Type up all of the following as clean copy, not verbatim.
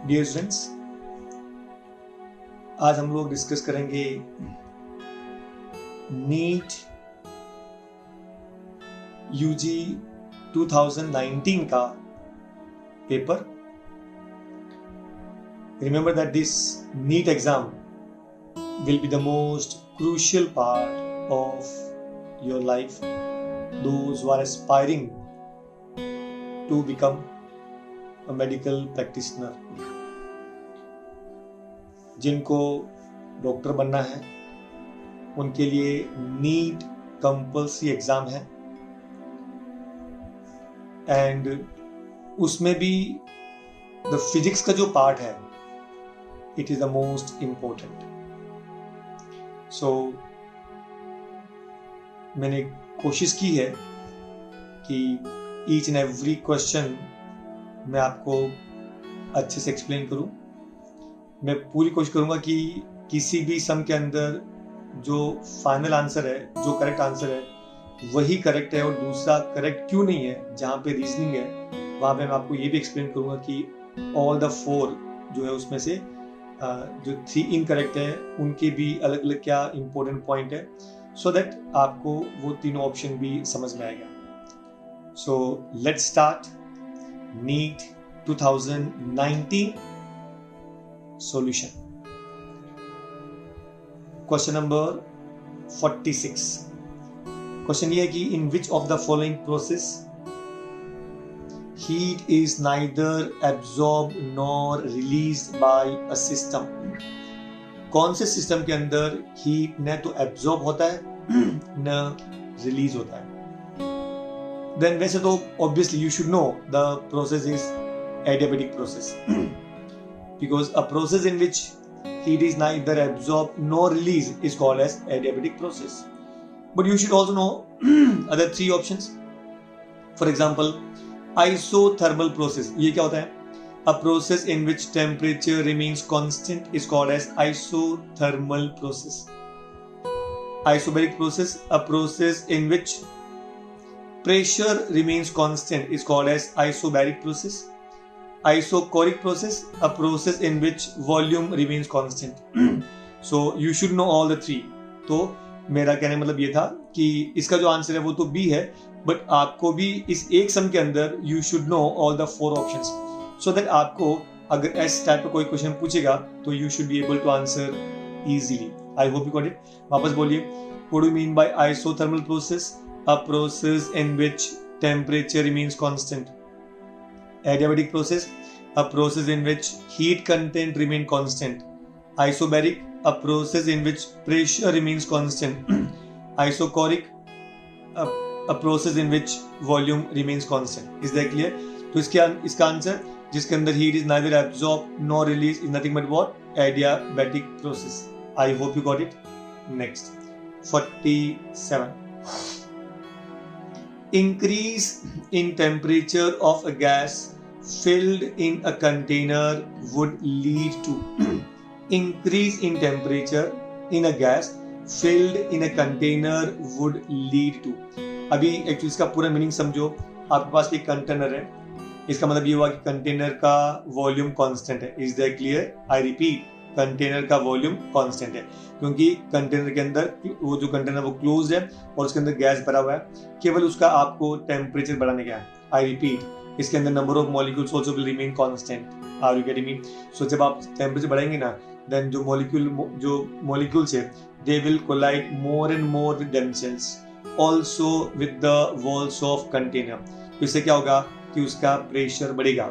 Dear students, आज हम लोग डिस्कस करेंगे नीट यूजी 2019 का paper. Remember that this NEET exam will be the most crucial part of your life. Those who are aspiring to become a medical practitioner, जिनको doctor बनना है, उनके लिए नीट कंपल्सरी एग्जाम है. And उसमें भी the physics का जो पार्ट है, it is the most important. So मैंने कोशिश की है कि ईच एंड एवरी क्वेश्चन मैं आपको अच्छे से एक्सप्लेन करूं. मैं पूरी कोशिश करूंगा कि किसी भी सम के अंदर जो फाइनल आंसर है, जो करेक्ट आंसर है, वही करेक्ट है और दूसरा करेक्ट क्यों नहीं है. जहाँ पे रीजनिंग है वहाँ पे मैं आपको ये भी एक्सप्लेन करूंगा कि ऑल द 4 जो है उसमें से जो 3 इनकरेक्ट है उनके भी अलग अलग क्या इंपॉर्टेंट पॉइंट है, सो दैट आपको वो तीनों ऑप्शन भी समझ में आएगा. So let's start NEET 2019 solution. Question number 46. Question ये है कि in which of the following process heat is neither absorbed nor released by a system. कौन से सिस्टम के अंदर हीट न तो एब्जॉर्ब होता है न रिलीज होता है. देन वैसे तो obviously you should know the process is adiabatic process, because a process in which heat is neither absorbed nor released is called as adiabatic process. But you should also know other 3 options. For example, isothermal process. ये क्या होता है? A process in which temperature remains constant is called as isothermal process. Isobaric process, a process in which pressure remains constant is called as isobaric process. Isochoric process, a process in which volume remains constant. So you should know all the 3. तो मेरा कहने मतलब ये था कि इसका जो answer है वो तो बी है, बट आपको भी इस एक सम के अंदर you should know all the 4 options, so that आपको अगर इस टाइप का कोई क्वेश्चन पूछेगा तो you should be able to answer easily. I hope you got it. वापस बोलिए. What do you mean by isothermal process? A process in which temperature remains constant. Adiabatic process, a process in which heat content remain constant. Isobaric, a process in which pressure remains constant. Isochoric, a process in which volume remains constant. Is that clear? तो इसका answer जिसके अंदर heat is neither absorbed nor released is nothing but what? Adiabatic process. I hope you got it. Next, 47. Increase in temperature of a gas filled in a container would lead to. Increase in temperature in a gas filled in a container would lead to. अभी actually इसका पूरा meaning समझो. आपके पास एक container है, इसका मतलब ये हुआ कि कंटेनर का वॉल्यूम कांस्टेंट है. Is that clear? I repeat, container का वॉल्यूम कांस्टेंट है क्योंकि कंटेनर के अंदर वो जो कंटेनर वो क्लोज्ड है और उसके अंदर गैस भरा हुआ है. केवल उसका आपको टेम्परेचर बढ़ाने का है. आई रिपीट, इसके अंदर number of molecules also will remain constant. Are you getting me? So जब आप टेम्परेचर बढ़ाएंगे ना, देन जो मॉलिक्यूल्स है they will collide more and more with themselves also with the walls of container. तो इससे क्या होगा कि उसका प्रेशर बढ़ेगा.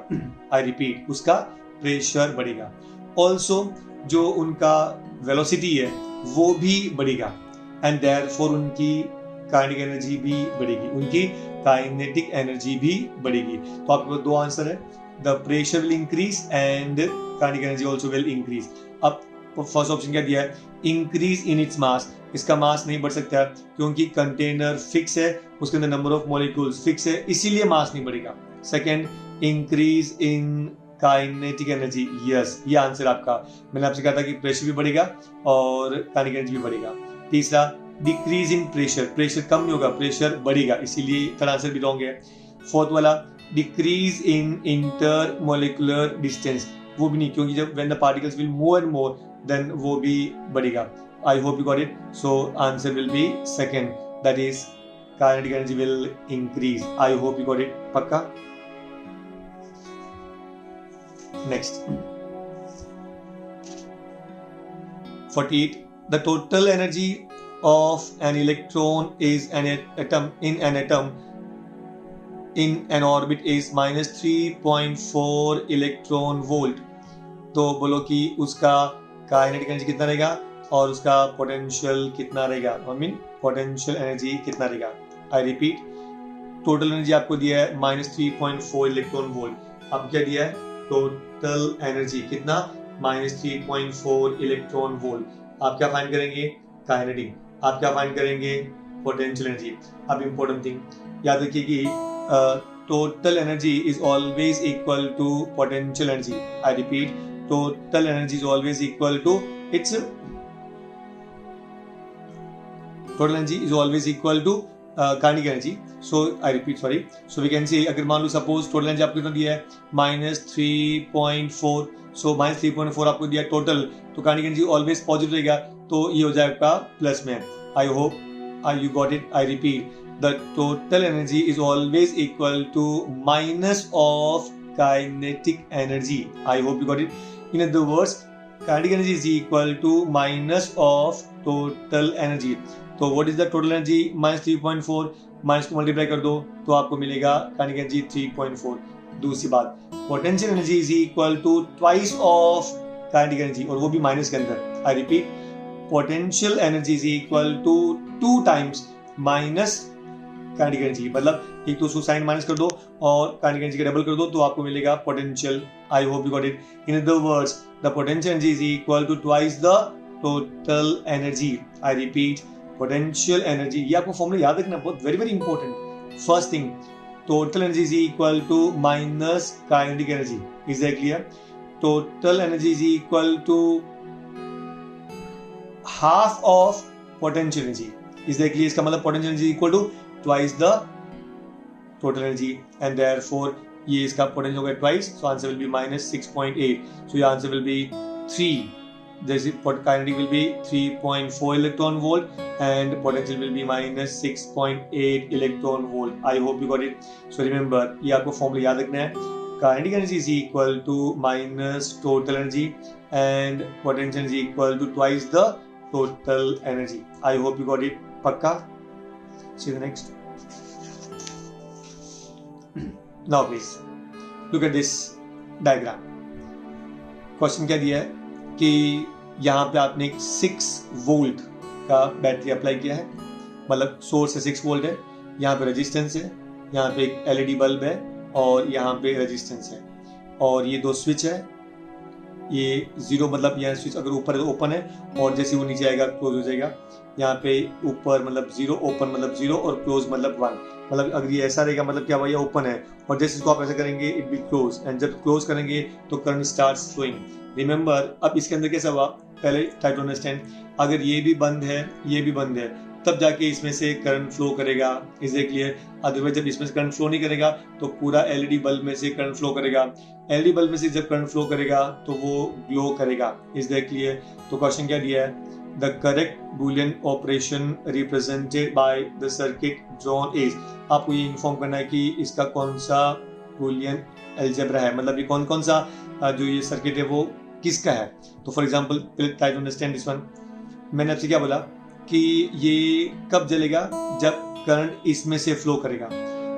आई रिपीट, उसका प्रेशर बढ़ेगा. ऑल्सो जो उनका वेलोसिटी है वो भी बढ़ेगा एंड देयरफॉर उनकी काइनेटिक एनर्जी भी बढ़ेगी. उनकी काइनेटिक एनर्जी भी बढ़ेगी. तो आपके पास 2 आंसर है. The pressure will increase and kinetic energy also will increase. अब फर्स्ट ऑप्शन क्या दिया है? Increase in its mass. इसका मास नहीं बढ़ सकता क्योंकि कंटेनर फिक्स है, उसके अंदर नंबर ऑफ मॉलिक्यूल्स फिक्स है, इसीलिए मास नहीं बढ़ेगा. Second, increase in kinetic energy. Yes, ये आंसर आपका. मैंने आपसे कहा था कि प्रेशर भी बढ़ेगा और काइनेटिक एनर्जी भी बढ़ेगा. तीसरा, डिक्रीज इन प्रेशर. प्रेशर कम नहीं होगा, प्रेशर बढ़ेगा, इसीलिए इसका आंसर भी रॉन्ग है. फोर्थ वाला, decrease in inter molecular distance. वो भी नहीं, क्योंकि जब when the particles will move and more than वो भी बढ़ेगा. आई hope you got it. So answer will B second, that is kinetic energy will increase. I hope you got it. पक्का. Next 48. The total energy of an electron is an atom in an atom in an orbit is minus 3.4 electron volt. तो बोलो कि उसका kinetic energy कितना रहेगा और उसका potential कितना रहेगा. आई मीन पोटेंशियल एनर्जी कितना रहेगा. आई रिपीट, टोटल एनर्जी आपको दिया है -3.4 इलेक्ट्रॉन वोल्ट. अब क्या दिया है? टोटल एनर्जी कितना? -3.4 इलेक्ट्रॉन वोल्ट. आप क्या फाइंड करेंगे? काइनेटिक. आप क्या फाइंड करेंगे? Potential energy. अब इंपॉर्टेंट थिंग याद रखिए कि total energy is always equal to potential energy. I repeat, total energy is always equal to its total energy is always equal to kinetic energy. So I repeat, sorry. So we can say अगर मान लो suppose total energy आपको कितना दिया है -3.4. So -3.4 आपको दिया total, तो kinetic energy always positive रहेगा, तो ये हो जाएगा प्लस में. I hope you got it. I repeat, the total energy is always equal to minus of kinetic energy. I hope you got it. In other words, kinetic energy is equal to minus of total energy. तो what is the total energy? -3.4 minus को multiply कर दो तो आपको मिलेगा kinetic energy 3.4. दूसरी बात, potential energy is equal to twice of kinetic energy, और वो भी माइनस के अंदर. I repeat, potential energy is equal to 2 times minus kinetic energy. मतलब एक तो उसको साइन माइनस कर दो और काइनेटिक एनर्जी का डबल कर दो तो आपको मिलेगा potential. I hope you got it. In other words, the potential energy is equal to twice the total energy. I repeat, potential energy, ये आपको फॉर्मूला याद रखना, बहुत very very important. First thing, total energy is equal to minus kinetic energy. Is that clear? Total energy is equal to half of potential energy. Is that clear? इसका मतलब potential energy equal to twice the total energy, and therefore ये इसका potential होगा twice. So answer will B -6.8. So your answer will B 3. This kinetic will be 3.4 electron volt and potential will be -6.8 electron volt. I hope you got it. So remember, ये आपको formula याद रखना है. Kinetic energy is equal to minus total energy and potential energy equal to twice the total energy. I hope you got it. पक्का? See the next. Now please look at this diagram. Question क्या दिया है कि यहाँ पे आपने एक 6 volt का बैटरी अप्लाई किया है, मतलब सोर्स से 6 वोल्ट है, यहाँ पे रेजिस्टेंस है, यहाँ पे एक एलईडी बल्ब है और यहाँ पे रेजिस्टेंस है, और ये 2 स्विच है. ये 0 मतलब यहाँ स्विच अगर ऊपर है तो ओपन है, और जैसे वो नीचे आएगा क्लोज हो जाएगा. यहाँ पे ऊपर मतलब 0, ओपन मतलब 0 और क्लोज मतलब 1. मतलब अगर ये ऐसा रहेगा मतलब क्या, भैया ओपन है, और जैसे इसको आप ऐसा करेंगे इट विल क्लोज, एंड जब क्लोज करेंगे तो करंट स्टार्ट्स फ्लोइंग. रिमेंबर, अब इसके अंदर कैसा हुआ, पहले ट्राई टू अंडरस्टैंड. अगर ये भी बंद है, ये भी बंद है, तब जाके इसमें से करंट फ्लो करेगा. Is it clear? अदरवाइज जब इसमें से करंट फ्लो नहीं करेगा तो पूरा एलईडी बल्ब में से करंट फ्लो करेगा. एलईडी बल्ब में से जब करंट फ्लो करेगा तो वो ग्लो करेगा. Is that clear? तो क्वेश्चन क्या दिया है? The correct Boolean operation represented by the circuit drawn is. आपको ये इन्फॉर्म करना है कि इसका कौन सा बूलियन अलजेब्रा है, मतलब ये कौन कौन सा जो ये सर्किट है वो किसका है. तो for example, try to understand this one. मैंने आपसे क्या बोला कि ये कब जलेगा? जब करंट इसमें से फ्लो करेगा.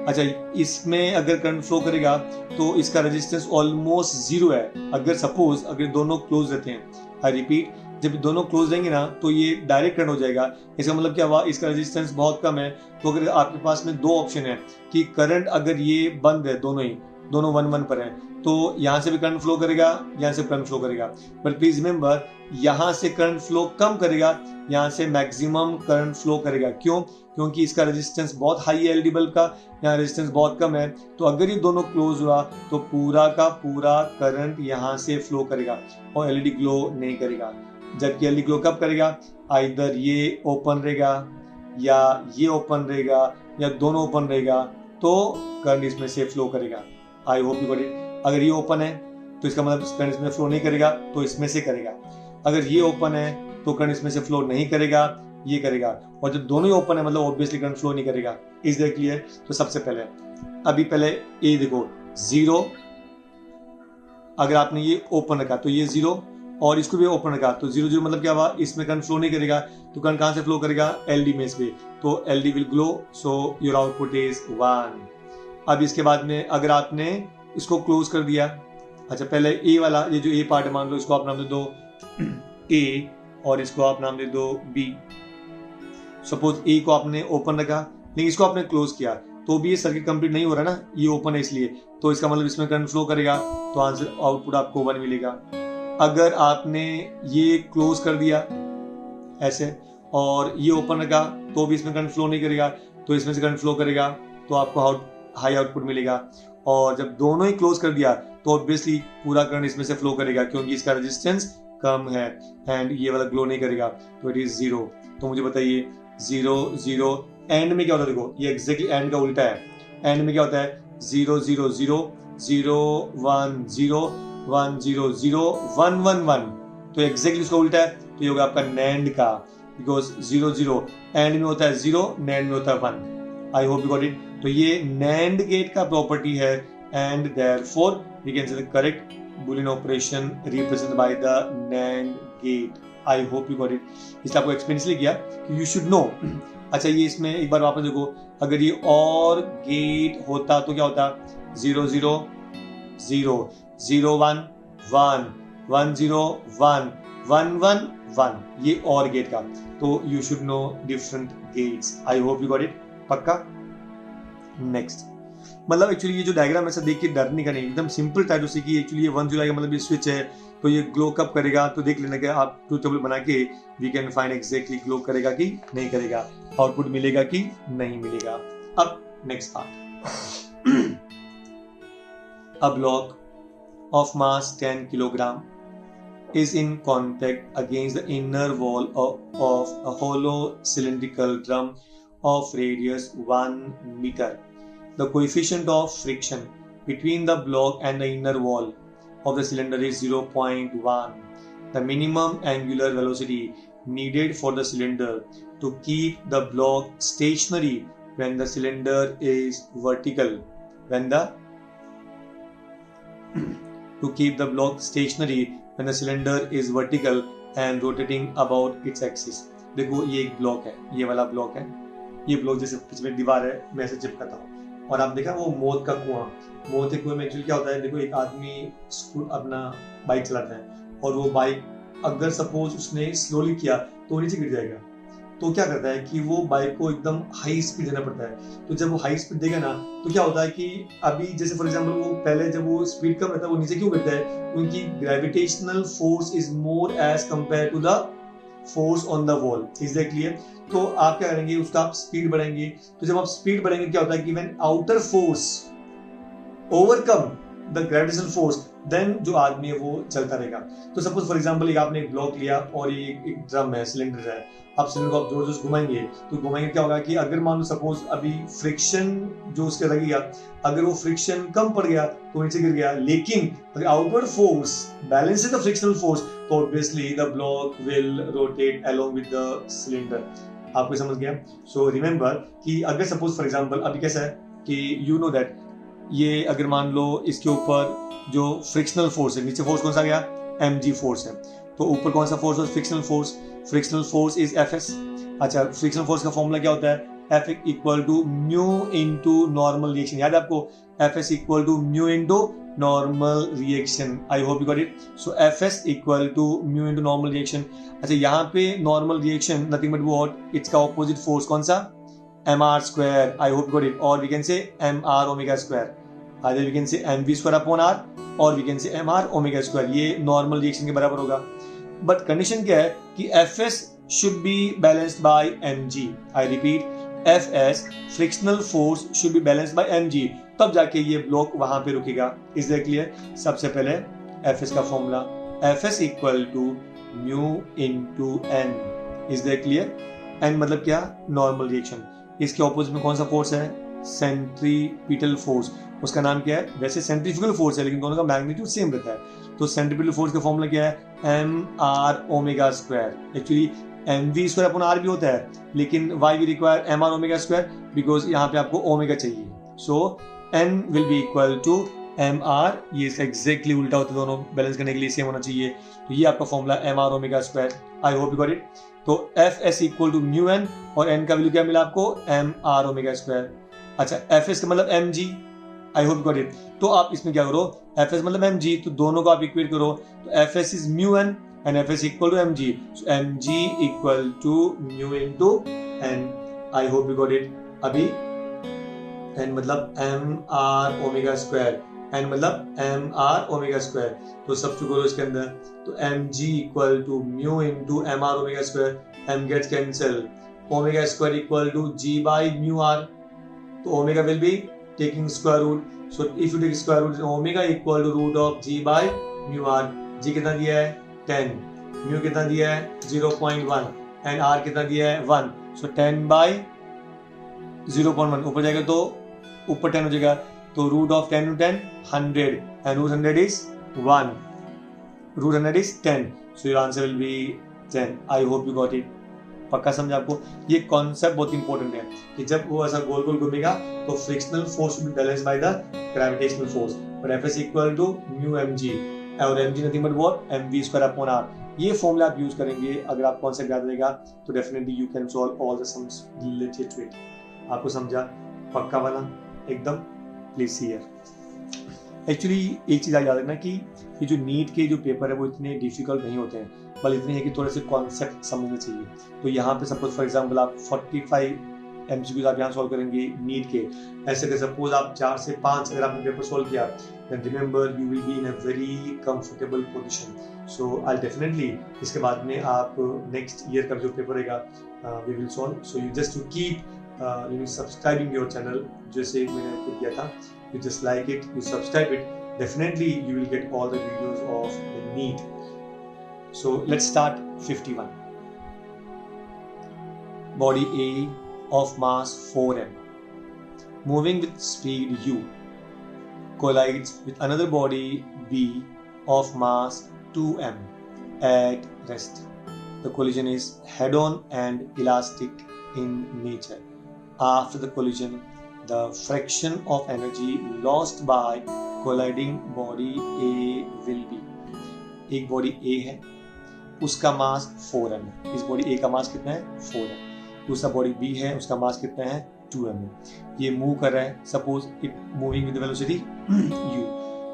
अच्छा, इसमें अगर करंट फ्लो करेगा तो इसका रेजिस्टेंस ऑलमोस्ट 0 है. अगर सपोज अगर दोनों क्लोज रहते हैं, आई रिपीट, जब दोनों क्लोज रहेंगे ना तो ये डायरेक्ट करंट हो जाएगा. इसका मतलब क्या हुआ, इसका रेजिस्टेंस बहुत कम है. तो अगर आपके पास में 2 ऑप्शन है कि करंट अगर ये बंद है, दोनों 1-1 पर है, तो यहाँ से भी करंट फ्लो करेगा, यहाँ से करंट फ्लो करेगा. बट प्लीज रिमेंबर, यहाँ से करंट फ्लो कम करेगा, यहाँ से मैक्सिमम करंट फ्लो करेगा. क्यों? क्योंकि इसका रेजिस्टेंस बहुत हाई है एलईडी बल्ब का, यहाँ रेजिस्टेंस बहुत कम है. तो अगर ये दोनों क्लोज हुआ तो पूरा का पूरा करंट यहाँ से फ्लो करेगा और एलईडी ग्लो नहीं करेगा. जबकि एलईडी ग्लो कब करेगा? आइदर ये ओपन रहेगा या ये ओपन रहेगा या दोनों ओपन रहेगा, तो करंट इसमें से फ्लो करेगा. आई होप यू गॉट इट. अगर ये ओपन है तो इसका मतलब करंट इसमें फ्लो नहीं करेगा, तो इसमें से करेगा। अगर ये ओपन है तो करंट इसमें से फ्लो नहीं करेगा, ये करेगा। और जब दोनों ही ओपन है मतलब ऑब्वियसली करंट फ्लो नहीं करेगा। Is that clear? तो सबसे पहले अभी पहले ये देखो 0, अगर आपने ये ओपन रखा तो ये 0 और इसको भी ओपन रखा तो 0 0 मतलब क्या हुआ, इसमें करंट फ्लो नहीं करेगा, तो करंट कहां से फ्लो करेगा, एलडी में से, तो LD will glow, so your output is 1। अब इसके बाद में अगर आपने इसको क्लोज कर दिया, अच्छा पहले ए वाला ये जो ए पार्ट है मान लो इसको आप नाम दे दो ए और इसको आप नाम दे दो बी। सपोज ए को आपने ओपन रखा लेकिन इसको आपने क्लोज किया तो भी ये सर्किट कंप्लीट नहीं हो रहा ना, ये ओपन है इसलिए, तो इसका मतलब इसमें करंट फ्लो करेगा, तो आंसर आउटपुट आपको 1 मिलेगा। अगर आपने ये क्लोज कर दिया ऐसे और ये ओपन रखा तो भी इसमें करंट फ्लो नहीं करेगा, तो इसमें से करंट फ्लो करेगा, तो आपको हाई आउटपुट मिलेगा। और जब दोनों ही क्लोज कर दिया तो ऑब्वियसली पूरा करंट इसमें से फ्लो करेगा क्योंकि इसका रेजिस्टेंस कम है एंड ये वाला ग्लो नहीं करेगा, तो इट इज 0। तो मुझे बताइए 0 0 एंड में क्या होता है, देखो ये एग्जैक्टली एंड का उल्टा है। एंड में क्या होता है 0 0 0 0 1 0 1 0 0 1 1 1, तो एग्जैक्टली उसका उल्टा है, तो ये होगा आपका नैंड का, बिकॉज 0 0 एंड में होता है 0, नैंड में होता है 1। I hope you got it. तो ये नैंड गेट का प्रॉपर्टी है and therefore we can say the correct Boolean operation represented by the NAND gate. I hope you got it. इसलिए आपको एक्सप्लेन इसलिए किया कि यू शुड नो। अच्छा ये इसमें एक बार वापस देखो, अगर ये और गेट होता तो क्या होता, 0 0 0 0 1 1 1 0 1 1 1 1, ये और गेट का, तो you should know different gates. I hope you got it, पक्का। नेक्स्ट मतलब एक्चुअली ये जो डायग्राम ऐसा देख के डर नहीं करनी, एकदम सिंपल टाइप टू सी कि एक्चुअली ये 1 जुलाई का मतलब ये स्विच है, तो ये ग्लो कब करेगा, तो देख लेना कि आप ट्रूथ टेबल बना के we can find exactly glow करेगा कि नहीं करेगा, आउटपुट मिलेगा कि नहीं मिलेगा। अब next part, a block of mass 10 kilogram is in contact against the inner wall of a hollow cylindrical drum of radius 1 meter. The coefficient of friction between the block and the inner wall of the cylinder is 0.1. The minimum angular velocity needed for the cylinder to keep the block stationary when the cylinder is vertical. To keep the block stationary when the cylinder is vertical and rotating about its axis. देखो ये एक block है, ये वाला block है, ये block जैसे पिछले दीवार है मैं ऐसे चिपकाता हूँ, और आप देखा वो मौत का कुआं, मौत के कुएं में एक्चुअली क्या होता है, देखो एक आदमी अपना बाइक चलाता है और वो बाइक अगर सपोज उसने स्लोली किया तो वो नीचे गिर जाएगा, तो क्या करता है कि वो बाइक को एकदम हाई स्पीड देना पड़ता है। तो जब वो हाई स्पीड देगा ना तो क्या होता है कि अभी जैसे फॉर एग्जांपल वो पहले जब वो स्पीड कम रहता है वो नीचे क्यों गिरता है, क्योंकि gravitational force is more as compare to the force on the wall. Is that clear? तो आप क्या करेंगे, उसका आप स्पीड बढ़ाएंगे, तो जब आप स्पीड बढ़ाएंगे क्या होता है कि when outer force overcome the gravitational force then जो आदमी है वो चलता रहेगा। तो सपोज फॉर एग्जांपल एक आपने एक ब्लॉक लिया और ये एक ड्रम है, सिलेंडर है, आप सिलेंडर को आप जोर से घुमाएंगे तो घुमाएंगे क्या होगा कि अगर मान लो सपोज अभी फ्रिक्शन जो उसके लगेगा, अगर वो फ्रिक्शन कम पड़ गया तो नीचे गिर गया, लेकिन अगर outward force balances the frictional force तो obviously the block will rotate along with the cylinder. आपको समझ गया? सो रिमेंबर कि अगर सपोज फॉर एग्जांपल अभी कैसा है कि यू नो दैट ये अगर मान लो इसके ऊपर जो फ्रिक्शनल फोर्स है, नीचे फोर्स कौन सा गया, mg फोर्स है, तो ऊपर कौन सा फोर्स है, frictional force. Frictional force is Fs। अच्छा फ्रिक्शनल फोर्स का फॉर्मूला क्या होता है, F equal to mu into normal reaction. याद है आपको, Fs equal to mu into normal reaction. I hope you got it. So Fs equal to mu into normal reaction. अच्छा यहाँ पे normal reaction nothing but what, it's का opposite force कौन सा, mr square. I hope you got it. और we can say mr omega square, either we can say mv square upon r और we can say mr omega square, ये normal reaction के बराबर होगा। But condition क्या है कि Fs should be balanced by mg। I repeat, Fs frictional force should be balanced by mg, तब जाके ये ब्लॉक वहां पे रुकेगा। Is that clear? सबसे पहले Fs का formula Fs equal to mu into n। Is that clear? n मतलब क्या, नॉर्मल रिएक्शन। इसके ऑपोजिट में कौन सा फोर्स है, सेंट्रीपिटल फोर्स, उसका नाम क्या है? वैसे सेंट्रीफ्यूगल फोर्स है लेकिन दोनों का मैग्नीट्यूड सेम रहता है। तो सेंट्रीपिटल फोर्स का फॉर्मूला क्या है? mr⍵²। एक्चुअली mv²/r भी होता है लेकिन why we require mr⍵²? Because यहाँ पे आपको ओमेगा चाहिए। So n will be equal to mr, ये एग्जैक्टली उल्टा होता है, दोनों बैलेंस करने के लिए सेम होना चाहिए। तो ये आपका formula mr⍵²। I hope you got it. तो fs equal to mu n और n का वैल्यू क्या मिला आपको? mr⍵²। अच्छा, fs का मतलब mg। I hope you got it. तो आप इसमें क्या करो, fs मतलब mg, तो दोनों को आप इक्वेट करो। तो fs is mu n and fs equal to mg, so mg equal to mu into n. I hope you got it. अभी n मतलब mr⍵², n मतलब mr⍵², तो सब्स्टिट्यूट करो इसके अंदर। तो mg equal to mu into mr⍵², m gets cancel, ⍵² equal to g by mu r, तो omega will be taking square root, so if you take square root, omega equal to root of g by mu r। g कितना दिया है? 10, mu कितना दिया है? 0.1 and are कितना दिया है? 1। सो 10 बाई 0.1 ऊपर जाएगा तो ऊपर 10 हो जाएगा, तो root of 10 into 10 100 and root 100 is 1, root 100 is 10, so your answer will be 10। I hope you got it. पक्का समझा आपको? ये कॉन्सेप्ट बहुत इंपॉर्टेंट है कि जब वो ऐसा गोल गोल घूमेगा तो frictional force will be balanced by the gravitational force, but Fs equal to mu mg और mg nothing but what? mv²/r। ये फॉर्मूला आप यूज करेंगे, अगर आप कॉन्सेप्ट याद रहेगा तो definitely you can solve all the sums related to it. आपको समझा? पक्का वाला एकदम? Please see here. एक्चुअली एक चीज याद रखना कि ये जो नीट के जो पेपर है वो इतने डिफिकल्ट नहीं होते हैं, बल इतने हैं कि थोड़े से कॉन्सेप्ट समझने चाहिए। तो यहाँ पे सपोज फॉर एग्जाम्पल आप 45 MCQs आप यहाँ सॉल्व करेंगे नीट के, ऐसे कि सपोज आप 4 से 5 अगर आपने पेपर सॉल्व किया, then remember you will be in a very comfortable position. So I'll definitely इसके बाद में आप next year का जो पेपर रहेगा we will solve. So you just to keep subscribing your channel, जैसे मैंने आपको किया था, you just like it, you subscribe it, definitely you will get all the videos of the NEET. So let's start 51. Body A of mass 4m moving with speed u collides with another body B of mass 2m at rest. The collision is head-on and elastic in nature. After the collision, the fraction of energy lost by colliding body A will be, एक body A है, उसका मास 4m है। इस body A का मास कितना है? 4m। दूसरा body B है, उसका मास कितना है? 2m है। ये मूव कर रहा है, suppose it moving with velocity u।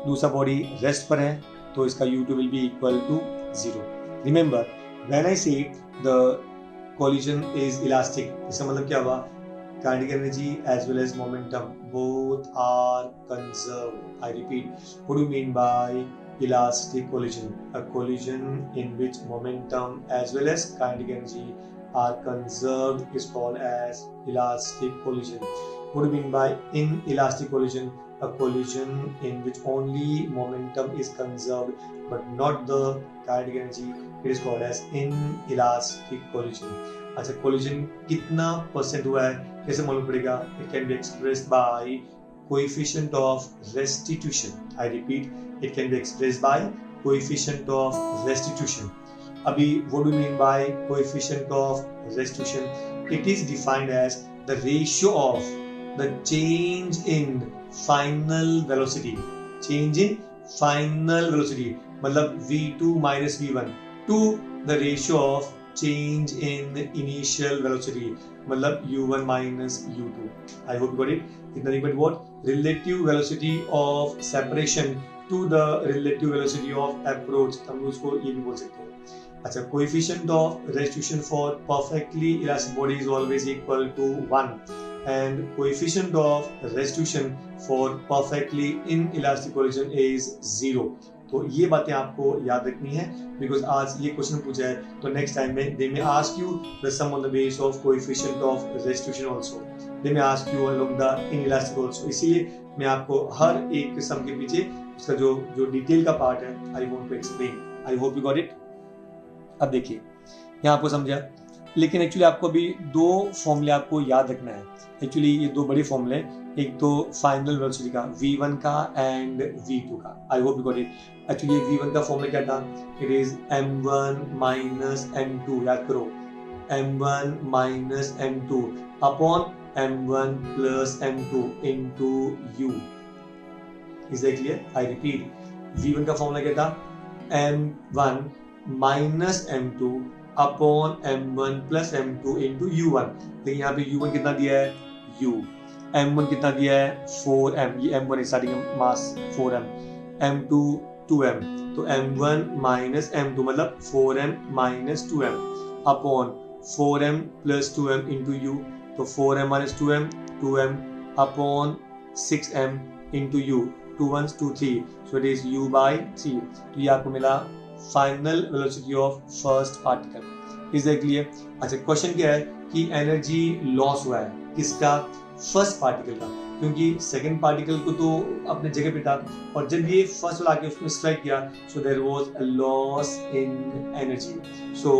दूसरा बॉडी रेस्ट पर है तो इसका u2 will be equal to 0। Remember when I say the collision is elastic, इसका मतलब क्या हुआ? Kinetic energy as well as momentum both are conserved. I repeat, what do you mean by elastic collision? A collision in which momentum as well as kinetic energy are conserved is called as elastic collision. What do you mean by inelastic collision? A collision in which only momentum is conserved but not the kinetic energy, it is called as inelastic collision. अच्छा, collision कितना percent हुआ है, कैसे मालूम पड़ेगा? It can be expressed by coefficient of restitution. I repeat, it can be expressed by coefficient of restitution. Abhi, what do you mean by coefficient of restitution? It is defined as the ratio of the change in final velocity. Change in final velocity, मतलब v2 minus v1 to the ratio of change in initial velocity, मतलब u1 minus u2. I hope you got it. It's nothing but what? Relative velocity of separation to the relative velocity of approach. हम उसको ये भी बोल सकते हैं। अच्छा, coefficient of restitution for perfectly elastic body is always equal to 1 and coefficient of restitution for perfectly inelastic collision is 0. तो ये बातें आपको याद रखनी है बिकॉज आज ये क्वेश्चन पूछा है तो नेक्स्ट टाइम में they may ask you the sum on the base of coefficient of restitution also, they may ask you along the inelastic also. इसीलिए मैं आपको हर एक सम के पीछे उसका जो डिटेल का पार्ट है I want to explain. I hope you got it. अब देखिए यहाँ आपको समझा लेकिन एक्चुअली आपको अभी दो फॉर्मूले आपको याद रखना है। एक्चुअली ये दो बड़े फॉर्मूले, एक तो फाइनल वेलोसिटी का v1 का एंड v2 का। आई hope you got it. Actually v1 का फॉर्मूला क्या था? It is m1 minus m2, याद करो, m1 minus m2 upon m1 plus m2 into u। Is that clear? I repeat, v1 का formula क्या था? m1 minus m2 upon m1 plus m2 into u1। लेकिन यहाँ पे u1 कितना दिया है? u। m1 कितना दिया है? 4m। ये m1 स्टार्टिंग मास 4m, m2 2m, तो m1 माइनस m2 मतलब 4m minus 2m upon 4m plus 2m into u, तो 4m minus 2m 2m upon 6m into u, 2 1s 2 3, so it is u by 3। तो ये आपको मिला final velocity of first particle. Is that clear? अच्छा, question क्या है कि energy loss हुआ है किसका? फर्स्ट पार्टिकल का, क्योंकि सेकंड पार्टिकल को तो अपने जगह पे था और जब ये फर्स्ट वाला आके उसमें स्ट्राइक किया, so there was a loss in energy. So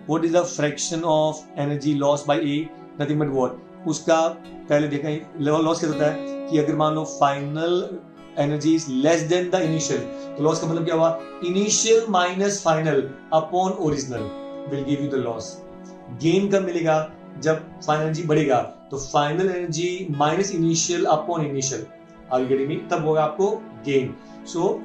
what is the fraction of energy loss by A? Nothing but what, उसका पहले देखा लॉस कैसे होता है कि अगर मान लो final energy is less than the initial, तो लॉस का मतलब क्या हुआ? Initial minus final upon original will give you the loss. Gain कब मिलेगा? जब फाइनल एनर्जी बढ़ेगा, तो final energy minus initial upon initial, are you getting me? तब होगा आपको गेन। सो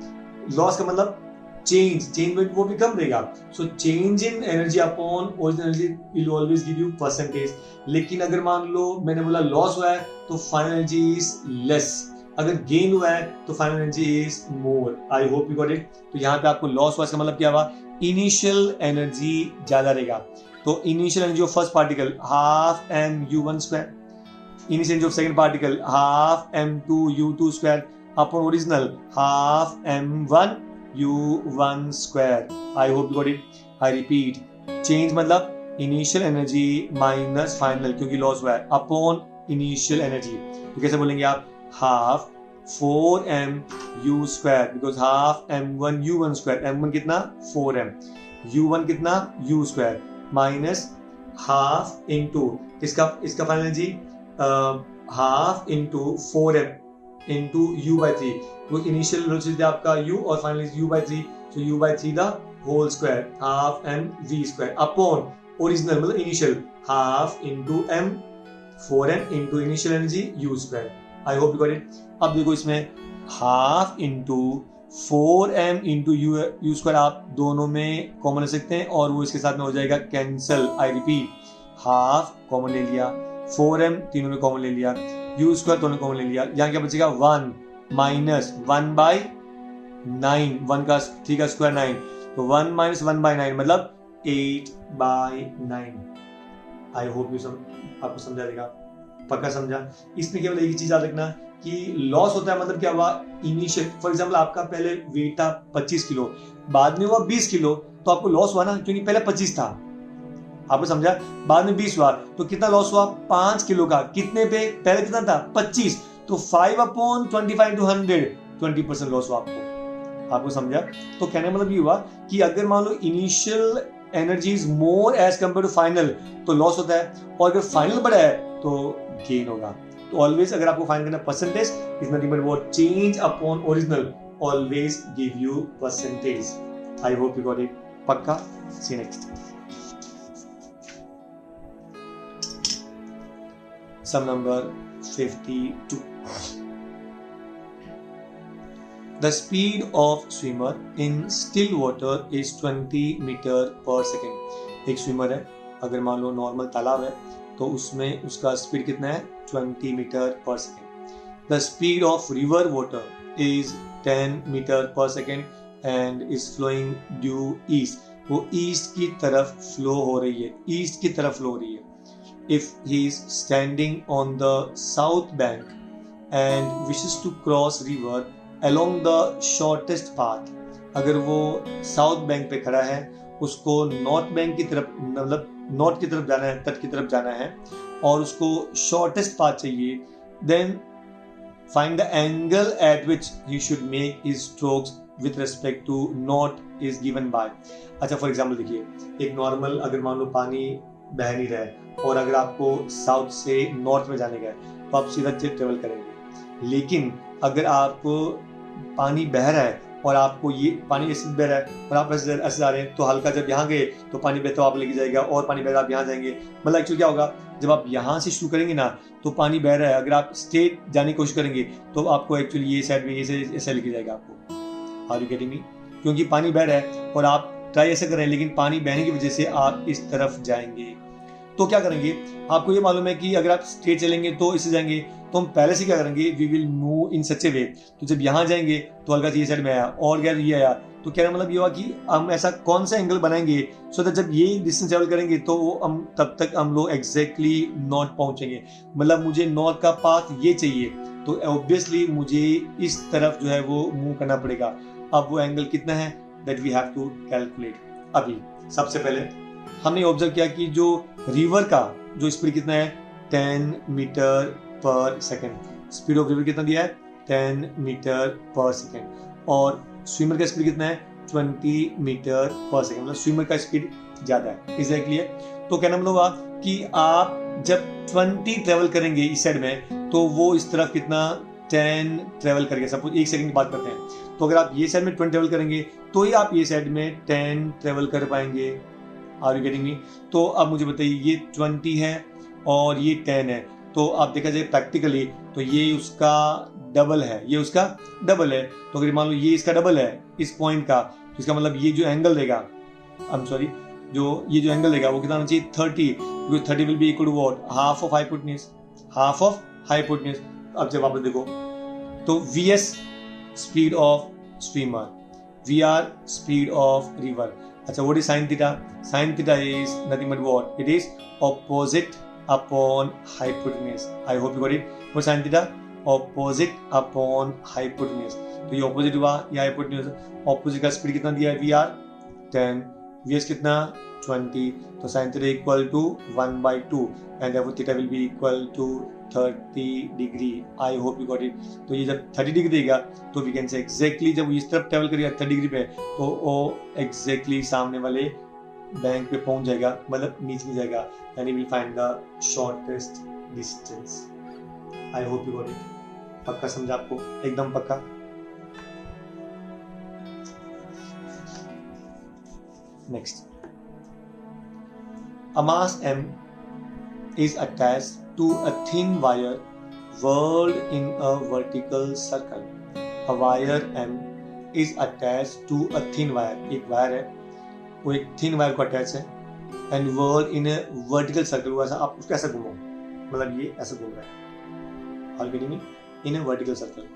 लॉस का मतलब चेंज में वो भी कम देगा। So change in energy upon original energy will always give you percentage. लेकिन अगर मान लो मैंने बोला लॉस हुआ है तो फाइनल एनर्जी इज लेस, अगर गेन हुआ है तो final energy is more. I hope you got it. तो यहाँ पे आपको लॉस हुआ इसका मतलब क्या हुआ? इनिशियल एनर्जी ज्यादा रहेगा। तो initial energy of first particle half m(u1 square), initial energy of second particle half m(2u2 square) upon original half m(1u1 square. I hope you got it. I repeat, change मतलब initial energy minus final, क्योंकि loss हुआ है, upon initial energy. तो कैसे बोलेंगे आप? Half 4m(u square) because half m(1u1 square), m1 कितना? 4m, u1 कितना? u square, minus half into इसका final energy half into 4m into u by 3। वो इनिशियल वेलोसिटी आपका u और final u by 3, so u by 3 the whole square half mv square upon original मतलब initial half into m 4m into initial energy u square. I hope you got it. अब देखो इसमें half into 4m into u square आप दोनों में common ले सकते हैं और वो इसके साथ में हो जाएगा cancel. I repeat, half common ले लिया, 4m तीनों में कॉमन ले लिया, यू स्क्वायर दोनों कॉमन ले लिया। यहाँ क्या बचेगा? 1 माइनस 1 बाई 9, 1 का 3 का स्क्वायर 9, तो 1 माइनस 1 बाई 9 मतलब 8 बाई 9। आई होप यू आपको समझा देगा, पक्का समझा। इसमें केवल एक ही चीज याद रखना कि लॉस होता है मतलब क्या हुआ? इनिशियल, फॉर एग्जांपल आपका पहले वेट था 25 किलो, बाद में हुआ 20 किलो, तो आपको लॉस हुआ ना, क्योंकि पहले 25 था, आपको समझा? बाद में 20 हुआ तो कितना लॉस हुआ? 5 किलो का। कितने पे? पहले कितना था? 25, तो 5/25 to 100, 20% लॉस हुआ आपको समझा? तो कहने मतलब ये हुआ कि अगर मान लो initial energy is more as compare to final, तो लॉस होता है, और अगर फाइनल बड़ा है तो गेन होगा। तो ऑलवेज अगर आपको फाइंड करना percentage is nothing but what? Change upon original always give you percentage. I hope you got it, पक्का। See you next. Sum number 52. The speed of swimmer in still water is 20 meter per second. एक swimmer है, अगर मान लो normal तालाब है तो उसमें उसका स्पीड कितना है? 20 metre per second. The speed of river water is 10 metre per second and is flowing due east. वो ईस्ट की तरफ फ्लो हो रही है, ईस्ट की तरफ फ्लो हो रही है। If he is standing on the south bank and wishes to cross river along the shortest path, अगर वो साउथ बैंक पे खड़ा है, उसको नॉर्थ बैंक की तरफ मतलब नॉर्थ की तरफ जाना है, तट की तरफ जाना है और उसको शॉर्टेस्ट पाथ चाहिए, then find the angle at which he should make his strokes with respect to north is given by. अच्छा फॉर एग्जांपल देखिए, एक नॉर्मल अगर मान लो पानी बह नहीं रहा है और अगर आपको साउथ से नॉर्थ में जाने का है तो आप सीधा ट्रेवल करेंगे। लेकिन अगर आप पानी बह रहा है और आपको ये पानी ऐसे बह रहा है और आप ऐसे जा रहे हैं तो हल्का जब यहाँ गए तो पानी बहता हुआ आप लेके जाएगा और पानी बह रहा आप यहाँ जाएंगे। मतलब एक्चुअली क्या होगा, जब आप यहाँ से शुरू करेंगे ना तो पानी बह रहा है, अगर आप स्ट्रेट जाने की कोशिश करेंगे तो आपको एक्चुअली ये साइड में ये ऐसे लेके जाएगा आपको। Are you getting me? क्योंकि पानी बह रहा है और आप ट्राई ऐसे कर रहे हैं लेकिन पानी बहने की वजह से आप इस तरफ जाएंगे। तो क्या करेंगे, आपको ये मालूम है कि अगर आप स्ट्रेट चलेंगे तो इससे जाएंगे, तो हम पहले से क्या करेंगे, वी विल मूव इन सच ए वे। तो जब यहाँ जाएंगे तो हल्का ये साइड में आया और क्या ये आया, तो कहने मतलब ये हुआ कि हम ऐसा कौन सा एंगल बनाएंगे सो दैट जब ये डिस्टेंस ट्रेवल करेंगे तो हम तब तक हम लोग एग्जैक्टली नॉर्थ पहुंचेंगे। मतलब मुझे नॉर्थ का पाथ ये चाहिए तो ऑब्वियसली मुझे इस तरफ जो है वो मूव करना पड़ेगा। अब वो एंगल कितना है that we have to calculate. अभी सबसे पहले हमने ऑब्जर्व किया कि जो रिवर का जो स्पीड कितना है 10 metre per second. Speed of river कितना दिया है 10 मीटर पर सेकेंड और स्विमर का स्पीड कितना है 20 मीटर पर सेकेंड। मतलब स्विमर का स्पीड ज्यादा है। एग्जैक्टली है। तो कहना मतलब हुआ कि आप जब 20 ट्रेवल करेंगे इस साइड में तो वो इस तरफ कितना 10 ट्रेवल करेंगे। सपोज 1 सेकंड की बात करते हैं तो अगर आप ये साइड में 20 ट्रेवल करेंगे तो ही आप ये साइड में 10 ट्रेवल कर पाएंगे। Are you getting me? तो अब मुझे बताइए ये 20 है और ये 10 है, तो आप देखा जाए प्रैक्टिकली तो ये उसका डबल है, ये उसका डबल है। तो अगर मान लो ये इसका डबल है इस पॉइंट का, तो इसका मतलब ये जो एंगल देगा, आई एम सॉरी, ये जो एंगल देगा वो कितना होना चाहिए 30, क्योंकि 30 will be equal to what, half of hypotenuse, half of hypotenuse. अब जब आप देखो तो VS speed of swimmer, VR speed of river. अच्छा, what is sin theta? Sin theta is nothing but what? It is opposite upon hypotenuse. I hope you got it. What sin theta? Opposite upon hypotenuse. तो ये opposite हुआ, ये hypotenuse। opposite का speed कितना दिया है VR 10, VS कितना 20, तो sin theta equal to 1/2 and therefore theta will be equal to 30 degree. I hope you got it. तो ये जब 30 डिग्री देगा तो वी कैन से एग्जैक्टली जब इस तरफ ट्रेवल करेगा 30 डिग्री पे तो वो एग्जैक्टली सामने वाले बैंक पे पहुंच जाएगा, मतलब नीचे नहीं जाएगा, यानी will find the shortest distance. I hope you got it. पक्का समझा आपको? एकदम पक्का। Next, a mass M is attached to a thin wire whirled in a vertical circle. A wire M is attached to a thin wire. एक wire है, वो एक thin wire को अटैच है and whirled in a vertical circle. वो ऐसा आप उसको ऐसा घुमाओ, मतलब ये ऐसा घूम रहा है, all getting me? In a vertical circle.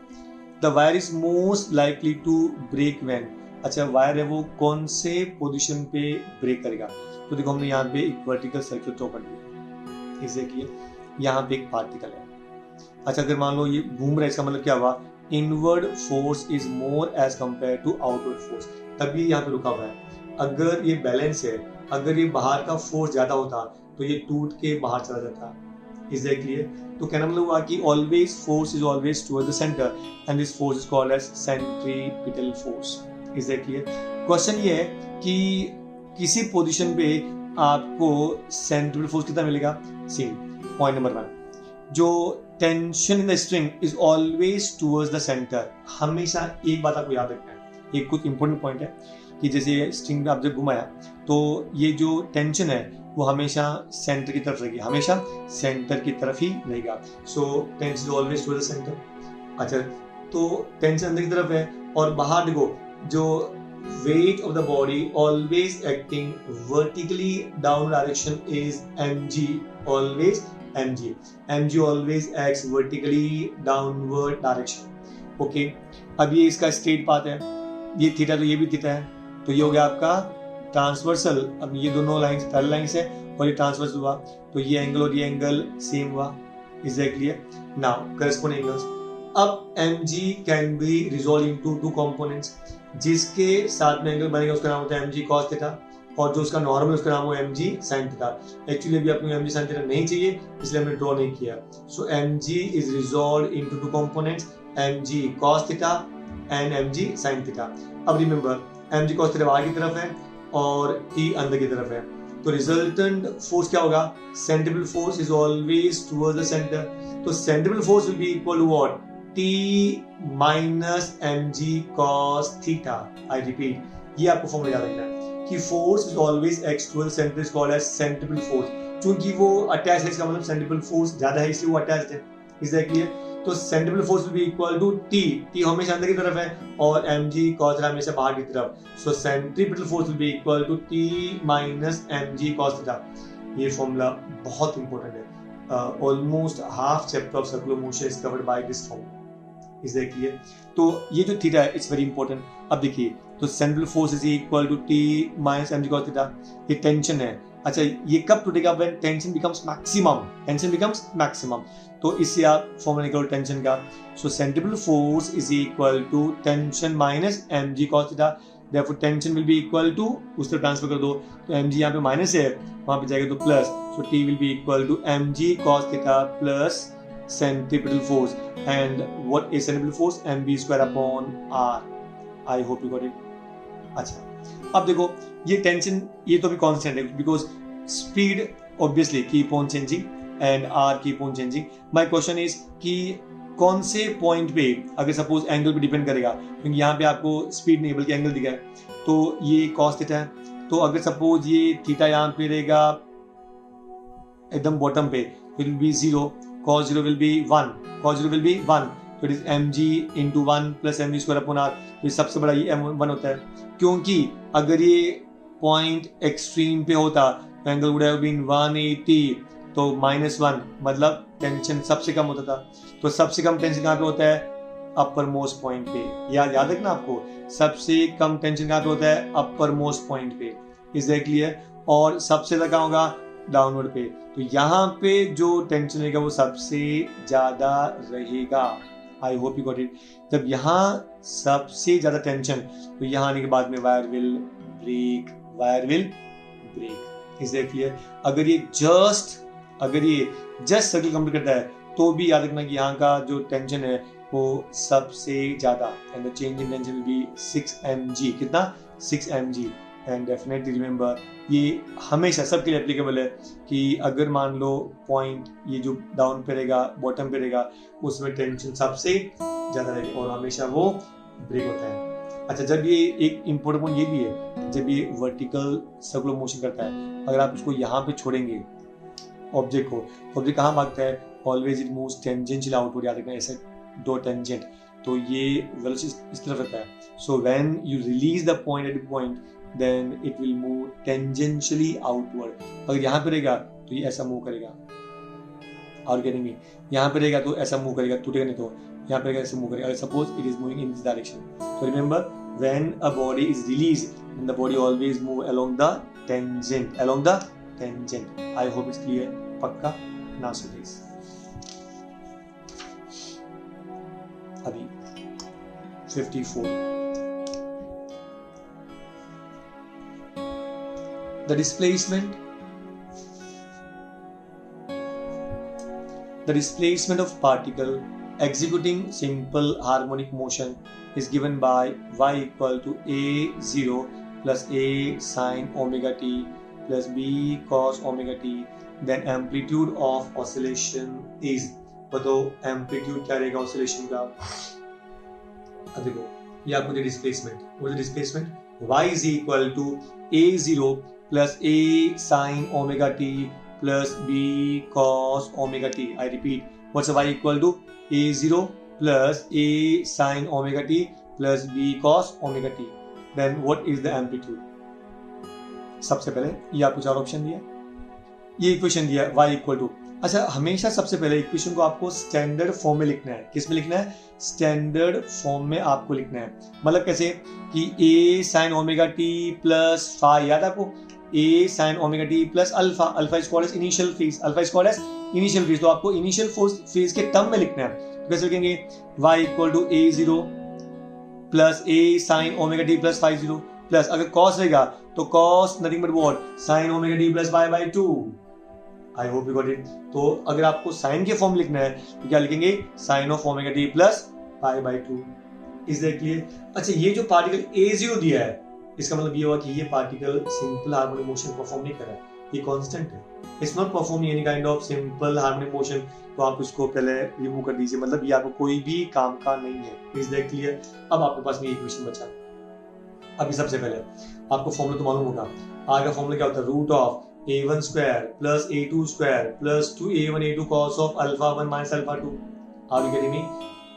The wire is most likely to break when. अच्छा, वायर है वो कौन से पोजीशन पे ब्रेक करेगा? तो देखो हमने यहाँ पे एक वर्टिकल सर्कल ड्रॉ कर दिया, एग्जैक्टली यहाँ पे एक पार्टिकल है। अच्छा, अगर मान लो ये घूम रहा है, इसका मतलब क्या हुआ, inward force is more as compare to outward force, तभी यहाँ पे रुका हुआ है। अगर ये बैलेंस है, अगर ये बाहर का फोर्स ज्यादा होता तो ये टूट के बाहर चला जाता। एग्जैक्टली तो कहना मतलब हुआ कि always force is always toward the center and this force is called as centripetal force. Exactly question ये है कि किसी पोजीशन पे आपको सेंट्रीपिटल फोर्स कितना मिलेगा। सी पॉइंट नंबर 1, जो tension in the string is always towards the centre. हमेशा एक बात आपको याद रखना है, एक कुछ इंपॉर्टेंट पॉइंट है कि जैसे स्ट्रिंग में आप जब घुमाया तो ये जो टेंशन है वो हमेशा सेंटर की तरफ रहेगी, हमेशा सेंटर की तरफ ही रहेगा। So tension is always towards the centre. अच्छा, तो टेंशन अंदर की तरफ है और बाहर देखो जो weight of the body always acting vertically down direction is mg, always mg, mg always acts vertically downward direction. okay, अब ये इसका स्ट्रेट पाथ है, ये थीटा तो ये भी थीटा है, तो ये हो गया आपका ट्रांसवर्सल। अब ये दोनों लाइंस पैरेलल लाइंस है और ये ट्रांसवर्स हुआ तो ये एंगल और ये एंगल सेम हुआ। एग्जैक्टली है। Now corresponding angles. अब mg can be resolve into two components. जिसके साथ में एंगल बनेगा उसका नाम होता है mg cos थीटा और जो उसका नॉर्मल उसका नाम हो mg sin थीटा। एक्चुअली अभी अपने mg sin थीटा नहीं चाहिए इसलिए हमने ड्रॉ नहीं किया। सो mg is resolve into two components, mg cos theta and mg sin theta. अब रिमेंबर mg cos थीटा बाहर की तरफ है और t अंदर की तरफ है। तो रिजल्टेंट फोर्स क्या होगा? Centrifugal force is always towards the centre, तो centrifugal force will be equal to what? T minus mg cos theta. I repeat, ये आपको फॉर्मूला याद रखना है कि force is always acts towards centre, is called as centrifugal force. क्योंकि वो attach है, इसका मतलब सेंट्रीफ्यूगल फोर्स ज्यादा है, इसलिए वो अटैच्ड है। Is that clear? तो centrifugal force will be equal to T हमेशा अंदर की तरफ है और mg cos थीटा हमेशा बाहर की तरफ। So centrifugal force will be equal to T minus mg cos theta. ये फॉर्मूला बहुत इंपॉर्टेंट है। Almost half chapter of circular motion is covered by this formula. Is that clear? तो ये जो थीटा है इट्स वेरी इंपॉर्टेंट। अब देखिए, तो central force is equal to T minus mg cos theta. ये टेंशन है। अच्छा, ये कब टूटेगा? When tension becomes maximum. Tension becomes maximum, तो इससे आप फॉर्मूला निकालो टेंशन का। So centrifugal force is equal to tension minus mg cos theta. Therefore tension will be equal to, उस तरफ ट्रांसफर कर दो, तो mg यहाँ पे माइनस है, वहां पे जाएगा तो plus. So T will be equal to mg cos theta plus centripetal force, and what is centripetal force? mv square upon r. I hope you got it. अच्छा, अब देखो ये टेंशन, ये तो भी कांस्टेंट है because speed obviously keep on changing and r keep on changing. My question is कि कौन से पॉइंट पे, अगर सपोज एंगल पे डिपेंड करेगा, क्योंकि यहाँ पे आपको स्पीड नहीं बल्कि एंगल दिखा है, तो ये cos थीटा है। तो अगर सपोज ये थीटा यहाँ पे रहेगा एकदम बॉटम पे, it will be 0, cos 0 will be 1, cos 0 will be 1, so it is mg into 1 plus mv square upon r। तो ये सबसे बड़ा ये m1 होता है, क्योंकि अगर ये पॉइंट एक्सट्रीम पे होता तो एंगल वुड हैव बीन 180, तो -1 मतलब टेंशन सबसे कम होता था। तो सबसे कम टेंशन कहाँ पे होता है? अपर मोस्ट पॉइंट पे। याद रखना आपको, सबसे कम टेंशन कहाँ पे होता है? अपर मोस्ट पॉइंट पे। Is that clear? और सबसे ज्यादा कहाँ होगा? डाउनवर्ड पे। तो यहाँ पे जो टेंशन रहेगा वो सबसे ज्यादा रहेगा। आई होप यू गॉट इट। जब यहाँ सबसे ज्यादा टेंशन, तो यहाँ आने के बाद में wire will break, wire will break. Is that clear? अगर ये जस्ट सर्कल कंप्लीट करता है तो भी याद रखना कि यहाँ का जो टेंशन है वो सबसे ज्यादा, and the change in tension will B 6 mg। कितना? 6 mg। एंड डेफिनेटली रिमेंबर, ये हमेशा सबके लिए एप्लीकेबल है कि अगर मान लो पॉइंट ये जो डाउन पे रहेगा, बॉटम पे रहेगा, उसमें टेंशन सबसे ज्यादा रहेगी और हमेशा वो ब्रेक होता है। अच्छा, जब ये एक इंपॉर्टेंट पॉइंट ये भी है, जब ये वर्टिकल सर्कुलर मोशन करता है, अगर आप उसको यहाँ पे छोड़ेंगे ऑब्जेक्ट को, तो ऑब्जेक्ट कहाँ भागता है? Always it moves tangential outward. याद रखना, ऐसे दो टेंजेंट, तो ये वेलोसिटी इस तरफ रहता है। So when you release the point at the point, then it will move tangentially outward। अगर यहाँ पे रहेगा तो ये ऐसा मूव करेगा, और क्या नहीं, यहाँ पे रहेगा तो ऐसा मूव करेगा, टूटेगा नहीं, तो यहाँ पे रहेगा ऐसा मूव करेगा। अगर suppose it is moving in this direction, तो remember when a body is released, then the body always move along the tangent। I hope it's clear। पक्का? Now so this अभी 54। The displacement of particle executing simple harmonic motion is given by y equal to a0 plus a sin omega t plus b cos omega t। Then amplitude of oscillation is, बताओ amplitude क्या रहेगा oscillation का? अब देखो, ये आपको दे displacement, वो displacement y is equal to a0 plus a sin omega t plus b cos omega t। I repeat, what's y equal to? a0 plus a sin omega t plus b cos omega t। Then what is the amplitude? सबसे पहले ये आपको चार option दिया, ये equation दिया y equal to. अच्छा, हमेशा सबसे पहले इक्वेशन को आपको स्टैंडर्ड फॉर्म में लिखना है। किस में लिखना है? स्टैंडर्ड फॉर्म में आपको लिखना है। मतलब कैसे कि a sin omega t plus phi, याद आपको? a sin omega t plus alpha, alpha is called as initial phase, alpha is called as initial phase। तो आपको इनिशियल फेज के टर्म में लिखना है। तो कैसे लिखेंगे? y equal to a0 plus a sin omega t plus phi 0 plus, अगर cos रहेगा तो cos nothing but what? sin omega t प्लस pi by 2। I hope you got it. तो अगर आपको साइन के फॉर्म लिखना है तो क्या लिखेंगे? sin of omega t प्लस pi by 2। Is that clear? अच्छा, ये जो पार्टिकल a0 दिया है, इसका मतलब ये हुआ कि ये particle simple harmonic motion perform नहीं कर रहा है, ये कांस्टेंट है, it's not performing any kind of simple harmonic motion, तो आप इसको पहले रिमूव कर दीजिए, मतलब ये आपको कोई भी काम का नहीं है। Is that clear? अब आपके पास में एक क्वेश्चन बचा। अभी सबसे पहले आपको फॉर्मूला तो मालूम होगा, आगे का फॉर्मूला क्या होता है, root of a1 square plus a2 square plus 2a1 a2 cos of alpha 1 minus alpha 2. Are you getting me?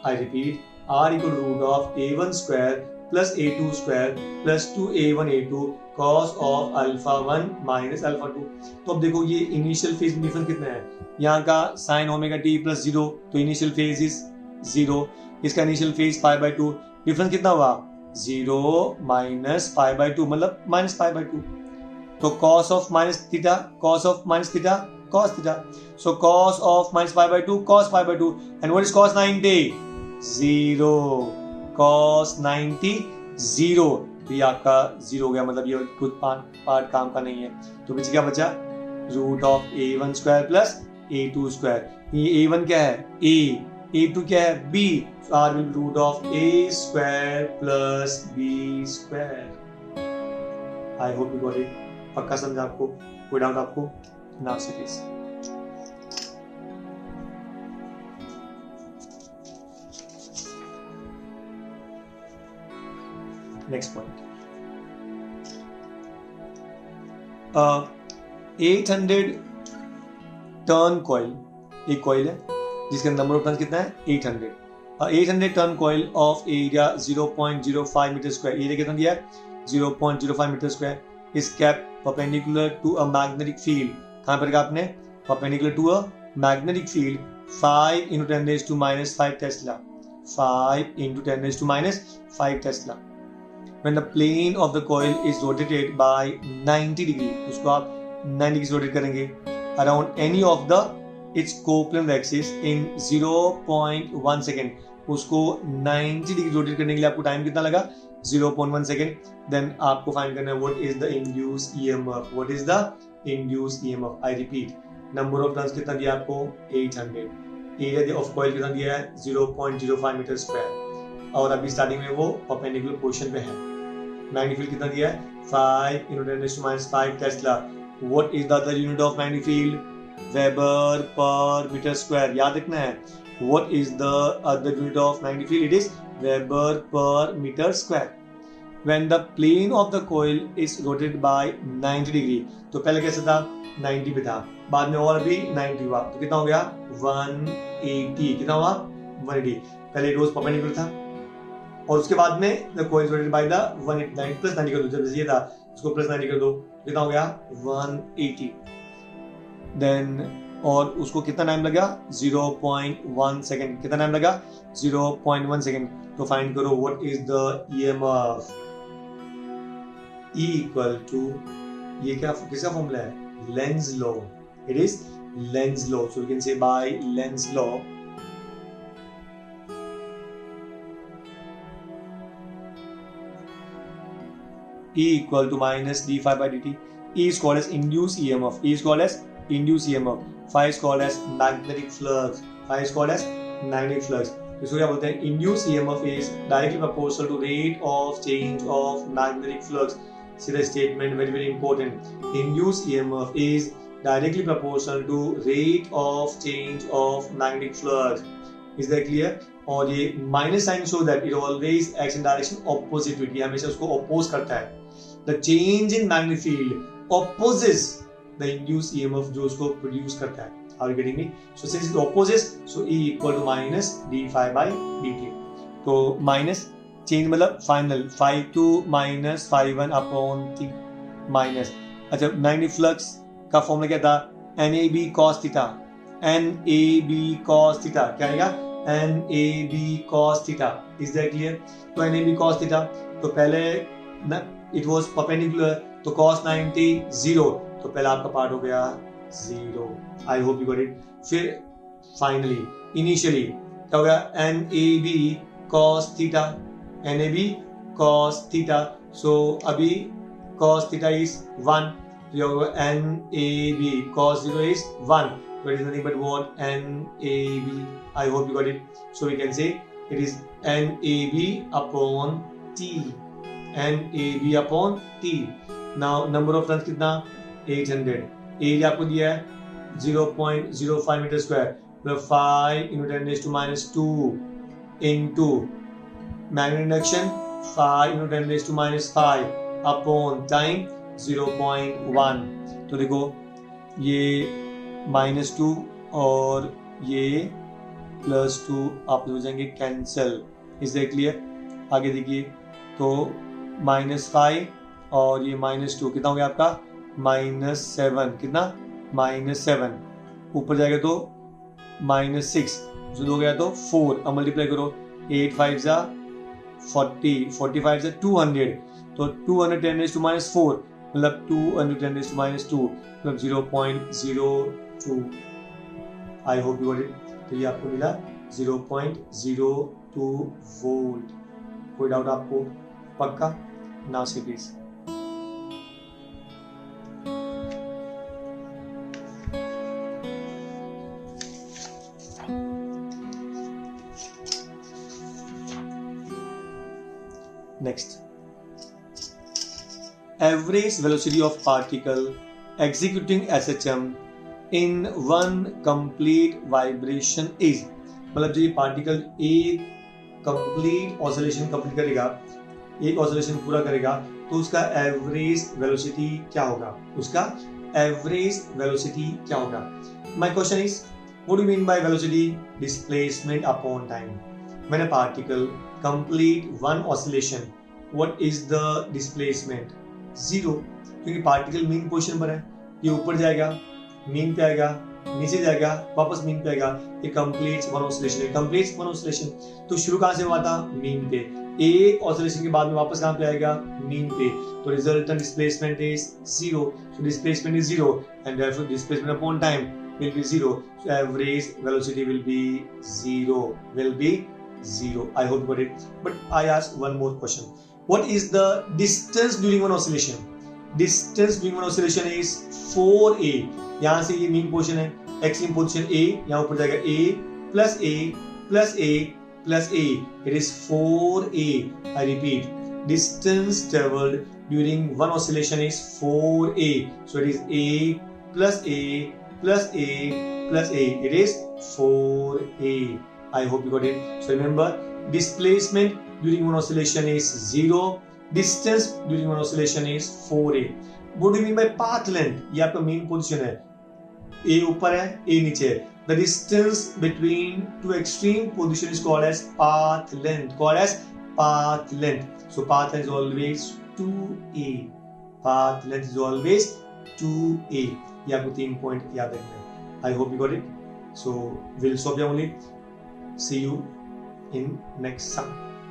I repeat, r equal to root of a1 square plus a2 square plus 2a1 a2 cos of alpha 1 minus alpha 2. तो अब देखो ये initial phase में difference कितना है, यहाँ का sin omega t plus 0, तो इनिशियल फेज इज 0, इसका initial phase pi by 2, difference कितना हुआ 0 माइनस पाई बाय 2, मतलब माइनस पाई बाय 2. तो cos of minus theta, cos of minus theta, cos theta. So cos of minus pi by 2, cos pi by 2. And what is cos 90? 0. Cos 90, 0. तो ये आपका 0 हो गया, मतलब ये कुछ पार्ट काम का नहीं है. तो पीछे क्या बचा, root of a1 square plus a2 square. ये a1 क्या है a, a2 क्या है b. So r will be root of a square plus b square. I hope you got it. पक्का समझा आपको, कोई डाउट आपको? Now series next point, 800 turn coil, एक कॉइल है जिसका नंबर ऑफ टर्न कितना है 800. 800 turn coil of area 0.05 metre square, area कितना दिया है 0.05 metre square, is kept perpendicular to a magnetic field. कहाँ पर आपने perpendicular to a magnetic field 5 into 10 raised to minus 5 Tesla. 5 into 10 raised to minus 5 Tesla. When the plane of the coil is rotated by 90 degree, उसको आप 90 degree rotate करेंगे around any of the its coplanar axis in 0.1 second. उसको 90 degree rotate करने के लिए आपको time कितना लगा 0.1 सेकेंड. देन आपको फाइंड करना है what is the induce EMF, what is the induce EMF. I repeat, number of turns कितना दिया आपको 800, एरिया ऑफ कॉइल कितना दिया है 0.05 मीटर स्क्वायर, और अभी स्टार्टिंग में वो परपेंडिकुलर पोजीशन पे है. मैग्नेटिक फील्ड कितना दिया है 5 into 10 raised to minus 5 tesla. What is the other unit of magnetic field, weber per metre square. याद रखना है what is the other unit of magnetic field, it is Weber per meter square. When the plane of the coil is rotated by 90 degree, तो पहले कैसे था 90 पे था, बाद में और भी 90 हुआ, तो कितना हो गया 180. कितना हुआ 180. पहले it was perpendicular था, और उसके बाद में the coil is rotated by the 180 plus 90 कर दो, जब जैसे ये था उसको प्लस 90 कर दो, कितना हो गया 180. देन और उसको कितना टाइम लगा 0.1 सेकेंड. कितना टाइम लगा 0.1 सेकेंड. तो फाइंड करो what is the EMF. E equal to, ये क्या किसका फॉर्मूला है Lenz law. It is Lenz law. So you can say by Lenz law E equal to minus d5 by dt. E is called as induced EMF. E is called as induced EMF. Phi is called as magnetic flux. Phi is called as magnetic flux. इसको क्या बोलते हैं, induced EMF is directly proportional to rate of change of magnetic flux. See the statement, very very important. Induced EMF is directly proportional to rate of change of magnetic flux. Is that clear? और ये minus sign show that it always acts in direction opposite to it. ये हमेशा उसको oppose करता है. The change in magnetic field opposes the induced EMF जो उसको produce करता है. Are you getting me? So since it opposes, so E equal to minus d5 by dt. तो माइनस चेंज मतलब final 5 to minus 5 upon 3 minus. अच्छा, magnetic flux का formula क्या था, NAB cos theta. NAB cos theta क्या आएगा, NAB cos theta. Is that clear? तो NAB cos theta, तो पहले ना इट वाज परपेंडिकुलर, तो cos 90 0, तो पहला आपका पार्ट हो गया 0. I hope you got it. फिर फाइनली इनिशियली क्या हो गया, NAB cos theta. NAB cos theta. So अभी cos थीटा इज 1, तो ये होगा NAB cos 0 is 1. So it is nothing but what, NAB. I hope you got it. So we can say it is NAB upon T. NAB upon T. Now number of turns कितना 800. Area आपको दिया है 0.05 metre square, मतलब 5 × 10⁻² into magnetic induction 5 × 10⁻5 upon time 0.1। तो देखो ये -2 और ये +2 आप हो जाएंगे कैंसिल। Is that clear? आगे देखिए, तो -5 और ये -2 कितना हो गया आपका? -7। कितना? -7। ऊपर जाएगा तो -6, जो हो गया तो 4। अब मल्टीप्लाई करो, 8 5 जा 40, 45 जा 200, तो 210⁻4 मतलब 210⁻2 मतलब 0.02। आई होप यू गॉट इट। तो ये आपको मिला 0.02 वोल्ट। कोई डाउट आपको? पक्का? नाउ से please. Next, average velocity of particle executing SHM in one complete vibration is, मतलब जो ये पार्टिकल एक कंप्लीट ऑसिलेशन कंप्लीट करेगा, एक ऑसिलेशन पूरा करेगा, तो उसका एवरेज वेलोसिटी क्या होगा? उसका एवरेज वेलोसिटी क्या होगा? My question is, what do you mean by velocity? Displacement upon time. When a particle complete one oscillation, what is the displacement? 0, क्योंकि पार्टिकल मीन पोजीशन पर है। ये ऊपर जाएगा, मीन पे आएगा, नीचे जाएगा, वापस मीन पे आएगा। ये कंप्लीट वन ऑसिलेशन है, कंप्लीट वन ऑसिलेशन। तो शुरू कहां से हुआ था? मीन पे। एक ऑसिलेशन के बाद में वापस कहां पे आएगा? मीन पे। तो resultant displacement is 0। So displacement is 0 and therefore displacement upon time will be 0. So average velocity will be 0. I hope you got it. But I ask one more question. What is the distance during one oscillation? Distance during one oscillation is 4a. यहाँ से ये mean position है, extreme position a, यहाँ ऊपर जाएगा a plus a plus a plus a. It is 4a. I repeat, distance traveled during one oscillation is 4a. So it is a plus a plus a plus a. It is 4a. I hope you got it. So remember, displacement during one oscillation is 0. Distance during one oscillation is 4a. What do you mean by path length? ये आपका main position है, a ऊपर है, a नीचे है. The distance between two extreme position is called as path length. Called as path length. So path length is always 2a. Path length is always 2a. ये आपको 3 point याद रखना है. I hope you got it. So we'll stop here only. See you in next sum.